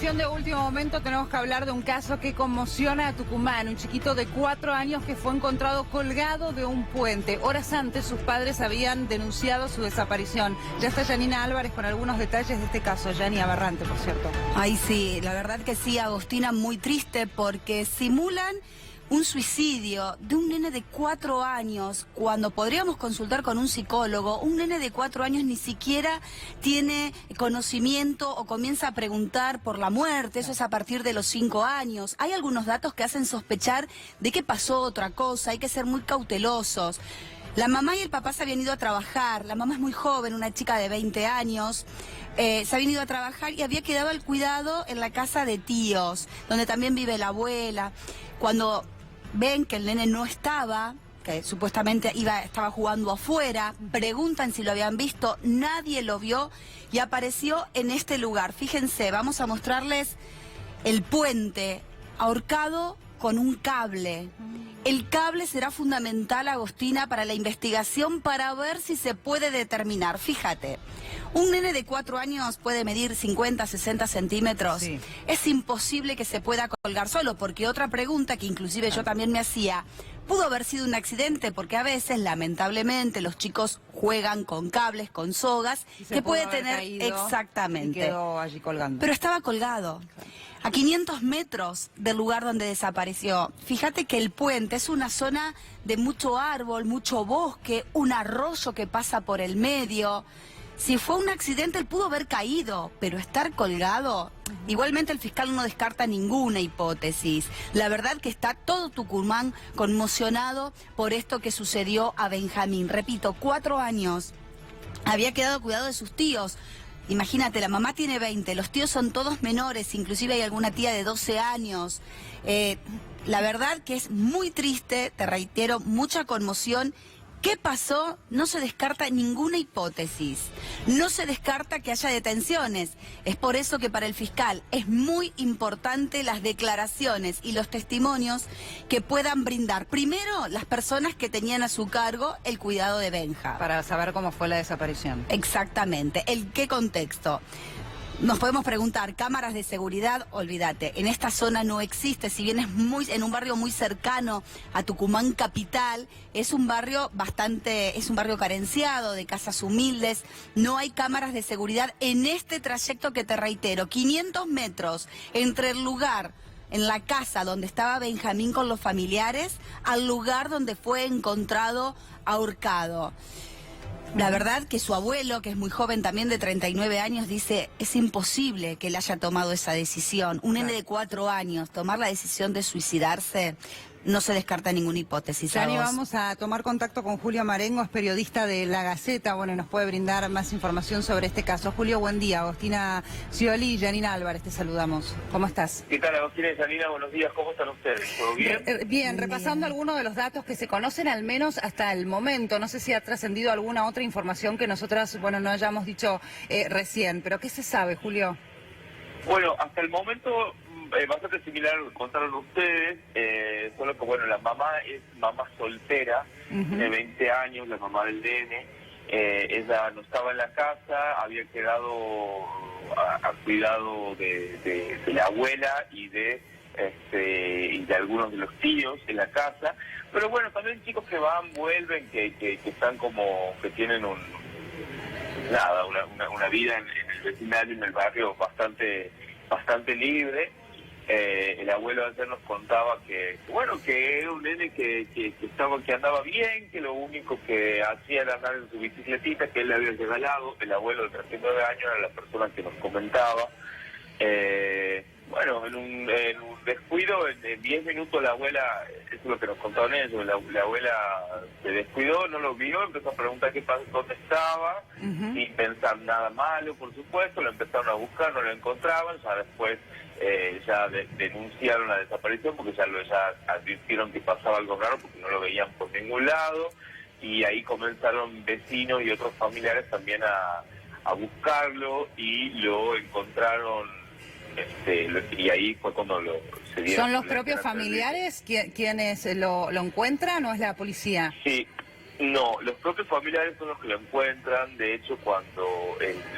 Información de último momento, tenemos que hablar de un caso que conmociona a Tucumán. Un chiquito de 4 años que fue encontrado colgado de un puente. Horas antes sus padres habían denunciado su desaparición. Ya está Yanina Álvarez con algunos detalles de este caso. Yani aberrante, por cierto. Ay, sí, la verdad que sí, Agostina, muy triste porque simulan un suicidio de un nene de 4 años, cuando podríamos consultar con un psicólogo. Un nene de 4 años ni siquiera tiene conocimiento o comienza a preguntar por la muerte, eso es a partir de los 5 años. Hay algunos datos que hacen sospechar de que pasó otra cosa, hay que ser muy cautelosos. La mamá y el papá se habían ido a trabajar, la mamá es muy joven, una chica de 20 años, se habían ido a trabajar y había quedado al cuidado en la casa de tíos, donde también vive la abuela. Cuando ven que el nene no estaba, que supuestamente estaba jugando afuera, preguntan si lo habían visto, nadie lo vio y apareció en este lugar. Fíjense, vamos a mostrarles el puente ahorcado con un cable. El cable será fundamental, Agostina, para la investigación, para ver si se puede determinar. Fíjate, un nene de 4 años puede medir 50, 60 centímetros. Sí. Es imposible que se pueda colgar solo, porque otra pregunta que inclusive yo también me hacía, pudo haber sido un accidente, porque a veces, lamentablemente, los chicos juegan con cables, con sogas, que puede tener exactamente. Y quedó allí colgando. Pero estaba colgado. A 500 metros del lugar donde desapareció. Fíjate que el puente es una zona de mucho árbol, mucho bosque, un arroyo que pasa por el medio. Si fue un accidente, él pudo haber caído, pero estar colgado... Igualmente el fiscal no descarta ninguna hipótesis. La verdad que está todo Tucumán conmocionado por esto que sucedió a Benjamín. Repito, 4 años. Había quedado a cuidado de sus tíos. Imagínate, la mamá tiene 20, los tíos son todos menores, inclusive hay alguna tía de 12 años. La verdad que es muy triste, te reitero, mucha conmoción. ¿Qué pasó? No se descarta ninguna hipótesis, no se descarta que haya detenciones. Es por eso que para el fiscal es muy importante las declaraciones y los testimonios que puedan brindar. Primero, las personas que tenían a su cargo el cuidado de Benja. Para saber cómo fue la desaparición. Exactamente. ¿En qué contexto? Nos podemos preguntar, cámaras de seguridad, olvídate, en esta zona no existe, si bien es en un barrio muy cercano a Tucumán capital, es un barrio carenciado, de casas humildes, no hay cámaras de seguridad en este trayecto que te reitero, 500 metros entre el lugar, en la casa donde estaba Benjamín con los familiares, al lugar donde fue encontrado ahorcado. La verdad que su abuelo, que es muy joven también, de 39 años, dice, es imposible que él haya tomado esa decisión. Un nene de 4 años, tomar la decisión de suicidarse, no se descarta ninguna hipótesis. Yani, vamos a tomar contacto con Julio Marengo, es periodista de La Gaceta, bueno, y nos puede brindar más información sobre este caso. Julio, buen día. Agostina Scioli y Yanina Álvarez, te saludamos. ¿Cómo estás? ¿Qué tal, Agostina y Yanina? Buenos días, ¿cómo están ustedes? ¿Todo bien? Bien, repasando algunos de los datos que se conocen, al menos hasta el momento. No sé si ha trascendido alguna otra información que nosotras, bueno, no hayamos dicho recién, pero ¿qué se sabe, Julio? Bueno, hasta el momento bastante similar a lo que contaron ustedes, solo que bueno, la mamá es mamá soltera, de 20 años, la mamá del nene, ella no estaba en la casa, había quedado a cuidado de la abuela y de algunos de los tíos en la casa, pero bueno, también chicos que van, vuelven, que están como, que tienen una vida en el vecindario, en el barrio bastante libre. El abuelo ayer nos contaba que era un nene que andaba bien, que lo único que hacía era andar en su bicicletita que él le había regalado. El abuelo de 39 años era la persona que nos comentaba. Bueno, en un descuido, en 10 minutos la abuela, eso es lo que nos contaron ellos, la abuela se descuidó, no lo vio, empezó a preguntar dónde estaba, sin pensar nada malo, por supuesto, lo empezaron a buscar, no lo encontraban, ya después denunciaron la desaparición porque ya advirtieron que pasaba algo raro porque no lo veían por ningún lado, y ahí comenzaron vecinos y otros familiares también a buscarlo y lo encontraron. Y ahí fue cuando se dieron. ¿Son los propios familiares quienes lo encuentran o es la policía? Sí, no, los propios familiares son los que lo encuentran. De hecho, cuando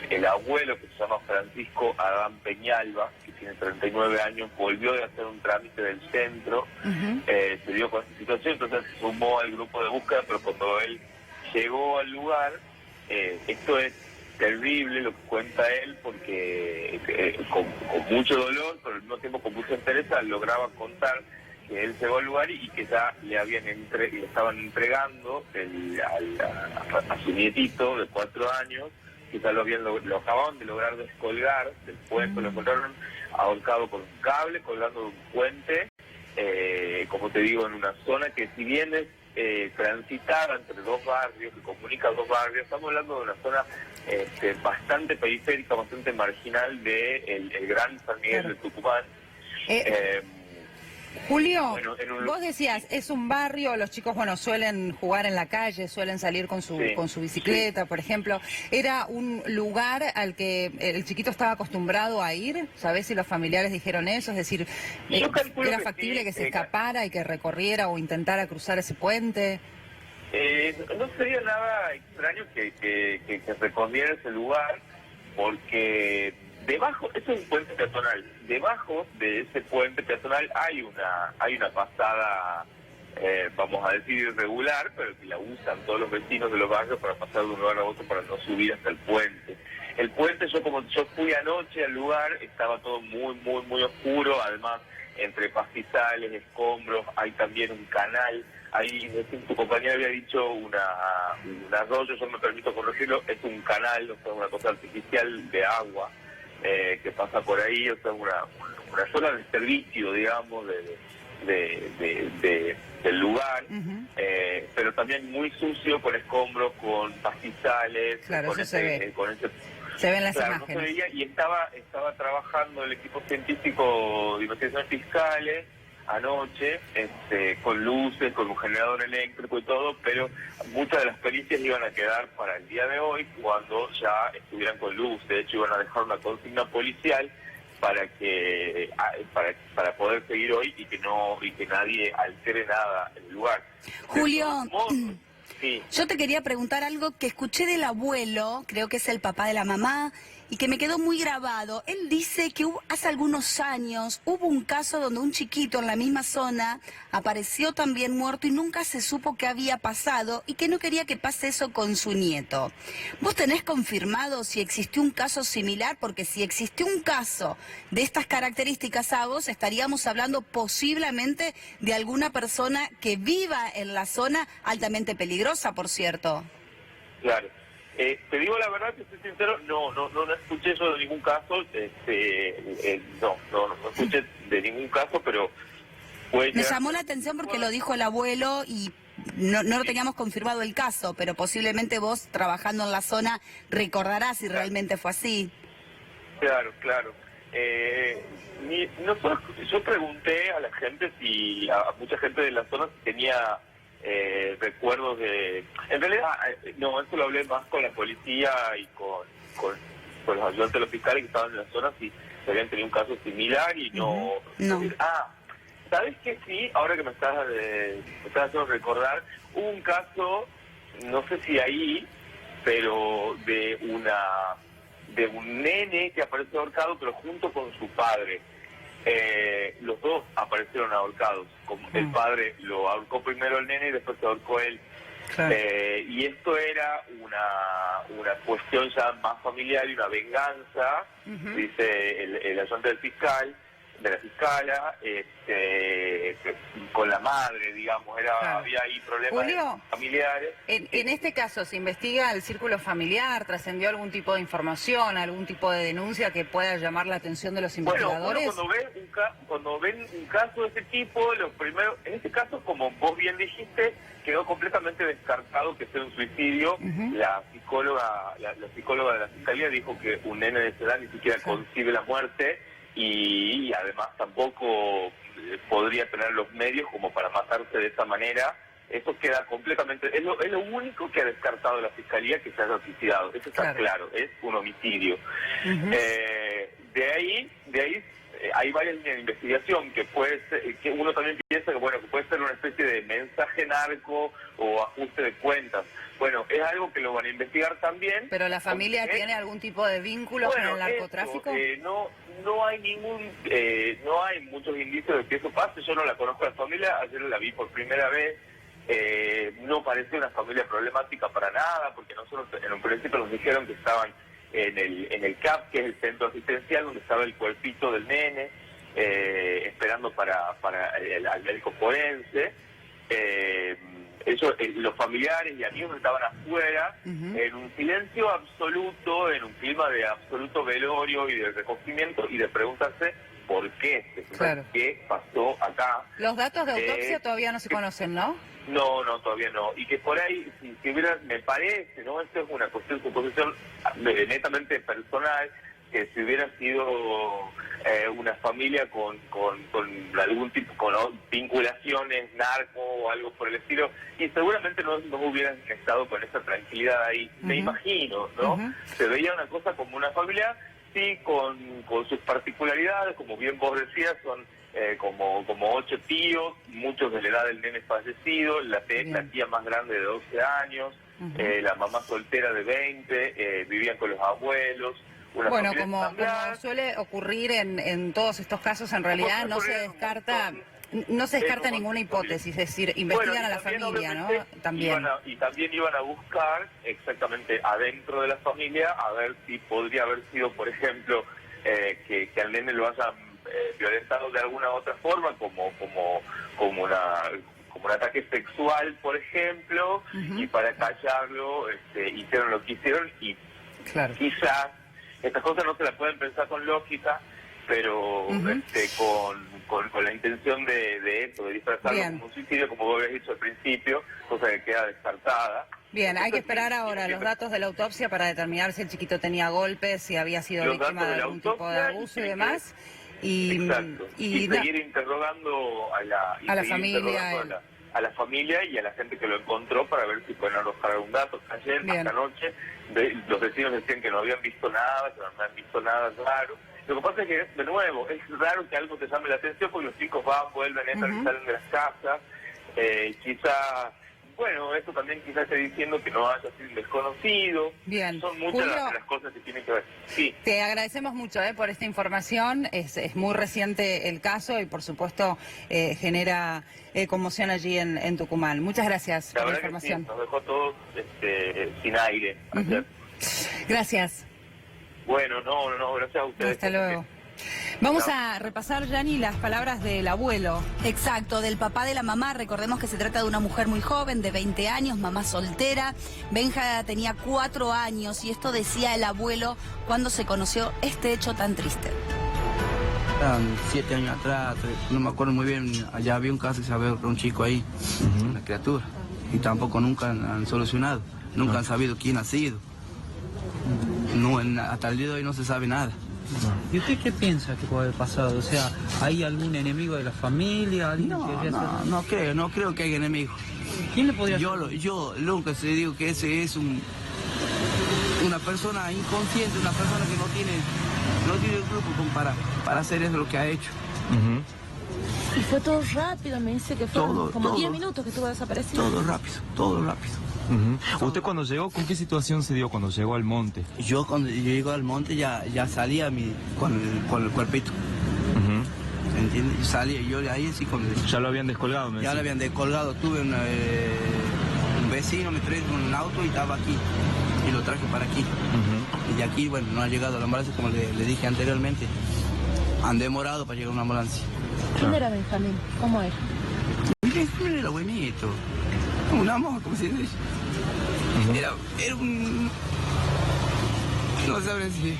el abuelo, que se llama Francisco Adán Peñalba, que tiene 39 años, volvió de hacer un trámite del centro, se dio con esta situación, entonces se sumó al grupo de búsqueda, pero cuando él llegó al lugar, esto es terrible lo que cuenta él, porque con mucho dolor, pero al mismo tiempo con mucha entereza, lograba contar que él llegó al lugar y que ya le estaban entregando a su nietito de 4 años, que ya lo acababan de lograr descolgar del puente, lo encontraron ahorcado con un cable, colgando de un puente, como te digo, en una zona que si bien es transitada entre dos barrios, que comunica dos barrios, estamos hablando de una zona bastante periférica, bastante marginal de el Gran San Miguel de Tucumán. Julio, bueno, vos decías, es un barrio, los chicos, bueno, suelen jugar en la calle, suelen salir con su bicicleta, por ejemplo. ¿Era un lugar al que el chiquito estaba acostumbrado a ir? ¿Sabés si los familiares dijeron eso? Es decir, ¿era factible que se escapara y que recorriera o intentara cruzar ese puente? No sería nada extraño que recorriera ese lugar, porque debajo, eso es un puente peatonal, debajo de ese puente peatonal hay una pasada, vamos a decir irregular, pero que la usan todos los vecinos de los barrios para pasar de un lugar a otro para no subir hasta el puente. El puente, yo fui anoche al lugar, estaba todo muy oscuro, además entre pastizales, escombros, hay también un canal. Ahí, tu compañera había dicho un arroyo, yo me permito corregirlo, es un canal, o sea, una cosa artificial de agua que pasa por ahí, o sea, una zona de servicio, digamos, del lugar, pero también muy sucio, con escombros, con pastizales, claro, con eso se ven las claro, imágenes. No se veía, y estaba trabajando el equipo científico de investigaciones fiscales anoche, con luces, con un generador eléctrico y todo, pero muchas de las pericias iban a quedar para el día de hoy cuando ya estuvieran con luz. De hecho, iban a dejar una consigna policial para poder seguir hoy y que nadie altere nada en el lugar. Julio, sí. Yo te quería preguntar algo que escuché del abuelo, creo que es el papá de la mamá, y que me quedó muy grabado. Él dice que hace algunos años hubo un caso donde un chiquito en la misma zona apareció también muerto y nunca se supo qué había pasado y que no quería que pase eso con su nieto. ¿Vos tenés confirmado si existió un caso similar? Porque si existió un caso de estas características, a vos estaríamos hablando posiblemente de alguna persona que viva en la zona altamente peligrosa, por cierto. Claro. Te digo la verdad, que soy sincero, no escuché eso de ningún caso, no escuché de ningún caso, pero me llamó la atención porque lo dijo el abuelo y no lo teníamos confirmado el caso, pero posiblemente vos, trabajando en la zona, recordarás si realmente fue así. Claro. Yo pregunté a la gente, a mucha gente de la zona, si tenía recuerdos de... En realidad, no, eso lo hablé más con la policía y con los ayudantes de los fiscales que estaban en la zona, si habían tenido un caso similar y no. ¿Sabes qué? Sí, ahora que me estás haciendo recordar, hubo un caso, no sé si ahí, pero de un nene que apareció ahorcado, pero junto con su padre. Los dos aparecieron ahorcados. Como el padre lo ahorcó primero el nene y después se ahorcó él. Claro. Y esto era una cuestión ya más familiar y una venganza, dice el ayudante del fiscal, de la fiscala, con la madre, digamos, claro. Había ahí problemas Julio, familiares. En este caso, ¿se investiga el círculo familiar? ¿Trascendió algún tipo de información, algún tipo de denuncia que pueda llamar la atención de los investigadores? Bueno, cuando ven un caso de ese tipo, los primeros, en este caso, como vos bien dijiste, quedó completamente descartado que sea un suicidio. La psicóloga de la fiscalía dijo que un nene de esa edad ni siquiera concibe la muerte. Y además tampoco podría tener los medios como para matarse de esa manera. Eso queda completamente... Es lo único que ha descartado la Fiscalía, que se haya suicidado. Eso está claro, es un homicidio. De ahí hay varias líneas de investigación que puede ser, que uno también piensa que bueno, que puede ser una especie de mensaje narco o ajuste de cuentas. Bueno, es algo que lo van a investigar también. ¿Pero la familia tiene algún tipo de vínculo con el narcotráfico? No hay muchos indicios de que eso pase. Yo no la conozco a la familia, ayer la vi por primera vez. No parecía una familia problemática para nada, porque nosotros en un principio nos dijeron que estaban en el CAP, que es el centro asistencial, donde estaba el cuerpito del nene, esperando para el médico forense. Ellos, los familiares y amigos estaban afuera, en un silencio absoluto, en un clima de absoluto velorio y de recogimiento y de preguntarse por qué, claro. ¿Qué pasó acá? Los datos de autopsia todavía no se conocen, ¿no? No, todavía no. Y que por ahí, si hubiera, me parece, ¿no? Esto es una suposición netamente personal, que si hubiera sido una familia con algún tipo, con vinculaciones narco o algo por el estilo, y seguramente no hubieran estado con esa tranquilidad ahí, me imagino, ¿no? Se veía una cosa como una familia, sí, con sus particularidades, como bien vos decías, son como 8 tíos, muchos de la edad del nene fallecido, la tía más grande de 12 años, la mamá soltera de 20, vivían con los abuelos. Bueno, como suele ocurrir en todos estos casos, en realidad no se descarta ninguna hipótesis, es decir, investigan a la familia, ¿no? También. Y también iban a buscar exactamente adentro de la familia a ver si podría haber sido, por ejemplo, que al nene lo hayan violentado de alguna otra forma, como un ataque sexual, por ejemplo, y para callarlo hicieron lo que hicieron y claro. Quizás estas cosas no se las pueden pensar con lógica, pero con la intención de eso, de disfrazarlo como un suicidio, como vos habías dicho al principio, cosa que queda descartada. Bien, hay que esperar ahora los datos de la autopsia para determinar si el chiquito tenía golpes, si había sido víctima de algún tipo de abuso y demás. Exacto. Y seguir interrogando a la familia y a la gente que lo encontró para ver si pueden arrojar algún dato. Ayer, esta noche, los vecinos decían que no habían visto nada, que no habían visto nada raro. Lo que pasa es que, de nuevo, es raro que algo te llame la atención porque los chicos van, vuelven, entran y salen de las casas. Bueno, eso también quizás esté diciendo que no haya sido un desconocido. Bien. Son muchas las cosas que tienen que ver. Sí. Te agradecemos mucho por esta información. Es muy reciente el caso y, por supuesto, genera conmoción allí en Tucumán. Muchas gracias por la información. Sí, nos dejó todos sin aire. Gracias. Bueno, no, gracias a ustedes. Hasta luego. Vamos a repasar, Yani, las palabras del abuelo. Exacto, del papá de la mamá. Recordemos que se trata de una mujer muy joven, de 20 años, mamá soltera. Benja tenía 4 años y esto decía el abuelo cuando se conoció este hecho tan triste. 7 años atrás, no me acuerdo muy bien, allá había un caso que se había un chico ahí, una criatura, y tampoco nunca han solucionado, nunca han sabido quién ha sido. No, hasta el día de hoy no se sabe nada. ¿Y usted qué piensa que puede haber pasado? O sea, ¿hay algún enemigo de la familia? No creo que haya enemigo. ¿Quién le podría yo nunca se digo que ese es una persona inconsciente, una persona que no tiene el grupo para hacer eso lo que ha hecho. Y fue todo rápido, me dice que fue como 10 minutos que estuvo desaparecido. Todo rápido. ¿Usted cuando llegó, con qué situación se dio cuando llegó al monte? Yo cuando llego al monte ya salía con el cuerpito. ¿Entiendes? Y salía yo de ahí así con... ¿Ya lo habían descolgado? Ya lo habían descolgado. Tuve un vecino, me trajo con un auto y estaba aquí. Y lo traje para aquí. Y de aquí, bueno, no ha llegado la ambulancia, como le dije anteriormente. Han demorado para llegar a una ambulancia. ¿Quién era Benjamín? ¿Cómo era? Mire, era buenito. Un amor, como se dice. Era un... No sabré si...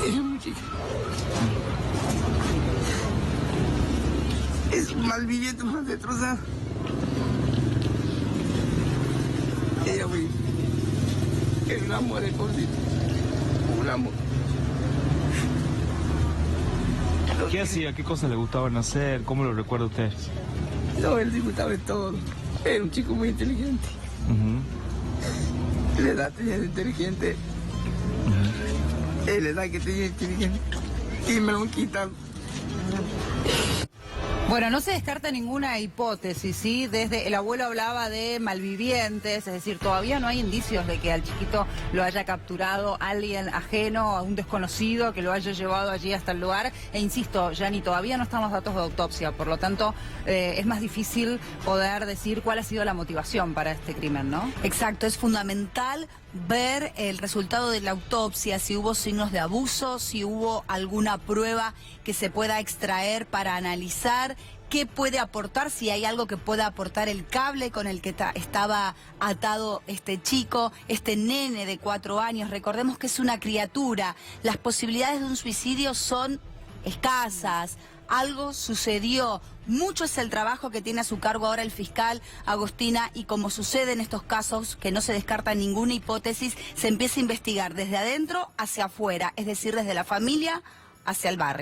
Era muy chico. Es un mal billete más destrozado. Era un amor el pobrecito. Un amor. ¿Qué hacía? ¿Qué cosas le gustaban hacer? ¿Cómo lo recuerda usted? No, él disfrutaba de todo. Era un chico muy inteligente. La edad tenía de inteligente. Es la edad que tenía y me lo quitan. Bueno, no se descarta ninguna hipótesis, ¿sí? Desde el abuelo hablaba de malvivientes, es decir, todavía no hay indicios de que al chiquito lo haya capturado alguien ajeno, un desconocido que lo haya llevado allí hasta el lugar. E insisto, Yani, todavía no están los datos de autopsia, por lo tanto es más difícil poder decir cuál ha sido la motivación para este crimen, ¿no? Exacto, es fundamental ver el resultado de la autopsia, si hubo signos de abuso, si hubo alguna prueba que se pueda extraer para analizar qué puede aportar, si hay algo que pueda aportar el cable con el que estaba atado este chico, este nene de 4 años. Recordemos que es una criatura, las posibilidades de un suicidio son escasas. Algo sucedió. Mucho es el trabajo que tiene a su cargo ahora el fiscal, Agostina, y como sucede en estos casos, que no se descarta ninguna hipótesis, se empieza a investigar desde adentro hacia afuera, es decir, desde la familia hacia el barrio.